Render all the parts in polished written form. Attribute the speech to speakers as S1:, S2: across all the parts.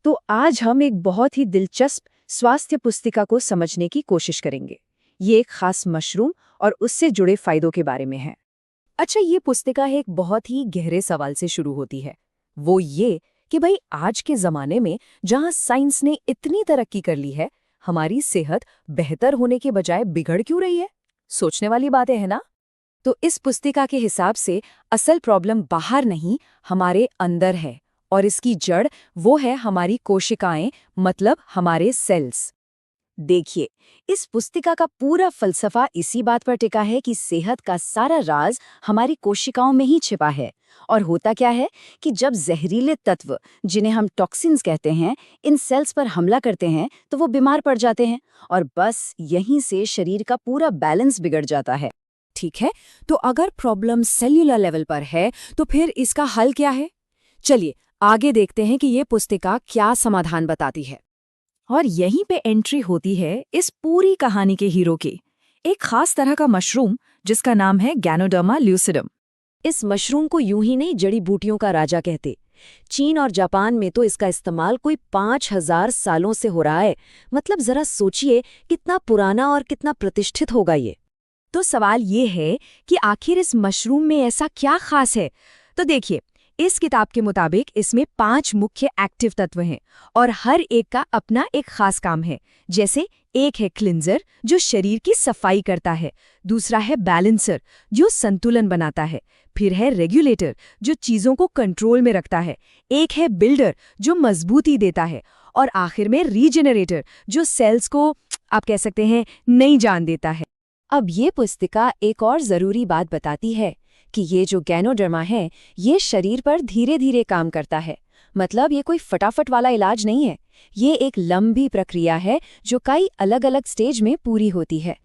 S1: तो आज हम एक बहुत ही दिलचस्प स्वास्थ्य पुस्तिका को समझने की कोशिश करेंगे। ये एक खास मशरूम और उससे जुड़े फायदों के बारे में है।
S2: अच्छा, ये पुस्तिका एक बहुत ही गहरे सवाल से शुरू होती है। वो ये कि भाई आज के ज़माने में जहाँ साइंस ने इतनी तरक्की कर ली है, हमारी सेहत बेहतर होने के बजाय बिगड़ क्यों रही है? सोचने वाली बातें है ना?
S1: तो इस पुस्तिका के हिसाब से असल प्रॉब्लम बाहर नहीं, हमारे अंदर है। और इसकी जड़ वो है हमारी कोशिकाएं, मतलब हमारे सेल्स। देखिए, इस पुस्तिका का पूरा फलसफा इसी बात पर टिका है कि सेहत का सारा राज हमारी कोशिकाओं में ही छिपा है। और होता क्या है कि जब जहरीले तत्व, जिन्हें हम टॉक्सिन्स कहते हैं, इन सेल्स पर हमला करते हैं तो वो बीमार पड़ जाते हैं और बस यहीं से शरीर का पूरा बैलेंस बिगड़ जाता है।
S2: ठीक है, तो अगर प्रॉब्लम सेल्यूलर लेवल पर है तो फिर इसका हल क्या है? चलिए आगे देखते हैं कि ये पुस्तिका क्या समाधान बताती है। और यहीं पे एंट्री होती है इस पूरी कहानी के हीरो की, एक खास तरह का मशरूम जिसका नाम है गैनोडर्मा ल्यूसिडम।
S1: इस मशरूम को यूं ही नहीं जड़ी बूटियों का राजा कहते। चीन और जापान में तो इसका इस्तेमाल कोई 5000 सालों से हो रहा है। मतलब जरा सोचिए कितना पुराना और कितना प्रतिष्ठित होगा ये।
S2: तो सवाल ये है कि आखिर इस मशरूम में ऐसा क्या खास है? तो देखिए, इस किताब के मुताबिक इसमें 5 मुख्य एक्टिव तत्व हैं और हर एक का अपना एक खास काम है। जैसे एक है क्लिंजर जो शरीर की सफाई करता है, दूसरा है बैलेंसर जो संतुलन बनाता है, फिर है रेगुलेटर जो चीजों को कंट्रोल में रखता है, एक है बिल्डर जो मजबूती देता है और आखिर में रीजेनरेटर जो सेल्स को आप कह सकते हैं नई जान देता है।
S1: अब ये पुस्तिका एक और जरूरी बात बताती है कि ये जो गैनोडर्मा है ये शरीर पर धीरे धीरे काम करता है। मतलब ये कोई फटाफट वाला इलाज नहीं है, ये एक लंबी प्रक्रिया है जो कई अलग अलग स्टेज में पूरी होती है।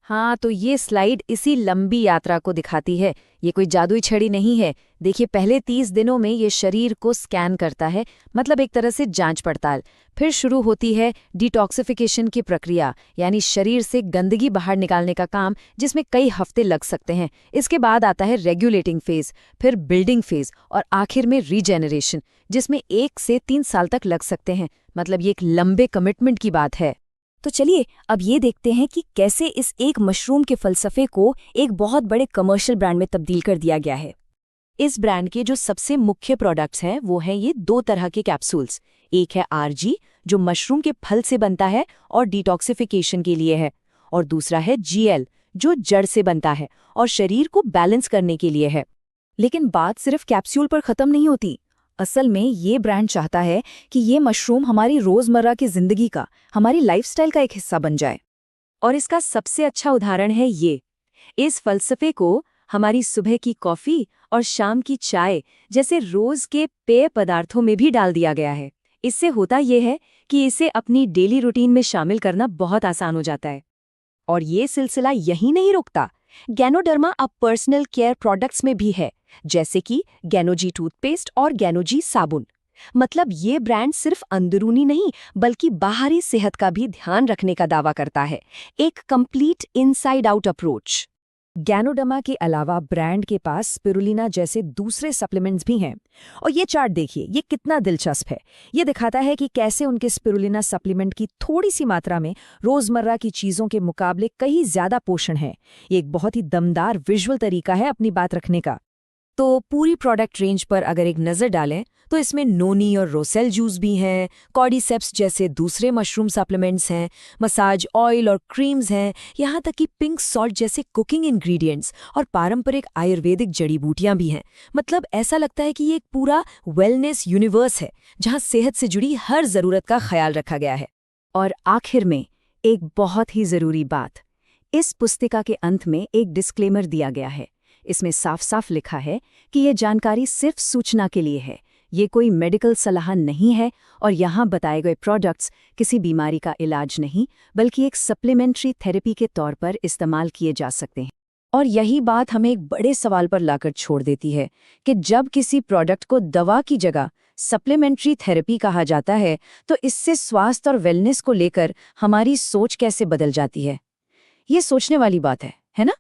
S2: हाँ, तो ये स्लाइड इसी लंबी यात्रा को दिखाती है। ये कोई जादुई छड़ी नहीं है। देखिए, पहले 30 दिनों में ये शरीर को स्कैन करता है, मतलब एक तरह से जांच पड़ताल। फिर शुरू होती है डिटॉक्सिफिकेशन की प्रक्रिया, यानी शरीर से गंदगी बाहर निकालने का काम, जिसमें कई हफ्ते लग सकते हैं। इसके बाद आता है रेगुलेटिंग फेज, फिर बिल्डिंग फेज और आखिर में रीजेनरेशन, जिसमें 1 से 3 साल तक लग सकते हैं। मतलब ये एक लंबे कमिटमेंट की बात है।
S1: तो चलिए अब ये देखते हैं कि कैसे इस एक मशरूम के फलसफे को एक बहुत बड़े कमर्शियल ब्रांड में तब्दील कर दिया गया है। इस ब्रांड के जो सबसे मुख्य प्रोडक्ट्स हैं वो हैं ये 2 तरह के कैप्सूल्स। एक है आरजी जो मशरूम के फल से बनता है और डिटॉक्सिफिकेशन के लिए है, और दूसरा है जीएल जो जड़ से बनता है और शरीर को बैलेंस करने के लिए है। लेकिन बात सिर्फ कैप्सूल पर खत्म नहीं होती। असल में ये ब्रांड चाहता है कि ये मशरूम हमारी रोजमर्रा की जिंदगी का, हमारी लाइफस्टाइल का एक हिस्सा बन जाए। और इसका सबसे अच्छा उदाहरण है ये। इस फलसफे को हमारी सुबह की कॉफी और शाम की चाय जैसे रोज के पेय पदार्थों में भी डाल दिया गया है। इससे होता यह है कि इसे अपनी डेली रूटीन में शामिल करना बहुत आसान हो जाता है। और ये सिलसिला यहीं नहीं रुकता। गैनोडर्मा अब पर्सनल केयर प्रोडक्ट्स में भी है, जैसे कि गैनोजी टूथपेस्ट और गैनोजी साबुन। मतलब ये ब्रांड सिर्फ अंदरूनी नहीं बल्कि बाहरी सेहत का भी ध्यान रखने का दावा करता है। एक complete inside out approach.
S2: Ganoderma के अलावा ब्रांड के पास स्पिरुलिना जैसे दूसरे सप्लीमेंट्स भी हैं। और ये चार्ट देखिए, ये कितना दिलचस्प है। ये दिखाता है कि कैसे उनके स्पिरुलिना सप्लीमेंट की थोड़ी सी मात्रा में रोजमर्रा की चीजों के मुकाबले कहीं ज्यादा पोषण है। ये एक बहुत ही दमदार विजुअल तरीका है अपनी बात रखने का। तो पूरी प्रोडक्ट रेंज पर अगर एक नज़र डालें तो इसमें नोनी और रोसेल जूस भी हैं, कॉर्डिसेप्स जैसे दूसरे मशरूम सप्लीमेंट्स हैं, मसाज ऑयल और क्रीम्स हैं, यहाँ तक कि पिंक सॉल्ट जैसे कुकिंग इंग्रेडिएंट्स और पारंपरिक आयुर्वेदिक जड़ी बूटियाँ भी हैं। मतलब ऐसा लगता है कि ये एक पूरा वेलनेस यूनिवर्स है जहाँ सेहत से जुड़ी हर ज़रूरत का ख्याल रखा गया है।
S1: और आखिर में एक बहुत ही ज़रूरी बात, इस पुस्तिका के अंत में एक डिस्क्लेमर दिया गया है। इसमें साफ साफ लिखा है कि ये जानकारी सिर्फ सूचना के लिए है, ये कोई मेडिकल सलाह नहीं है और यहाँ बताए गए प्रोडक्ट्स किसी बीमारी का इलाज नहीं बल्कि एक सप्लीमेंट्री थेरेपी के तौर पर इस्तेमाल किए जा सकते हैं। और यही बात हमें एक बड़े सवाल पर लाकर छोड़ देती है कि जब किसी प्रोडक्ट को दवा की जगह सप्लीमेंट्री थेरेपी कहा जाता है तो इससे स्वास्थ्य और वेलनेस को लेकर हमारी सोच कैसे बदल जाती है। ये सोचने वाली बात है ना?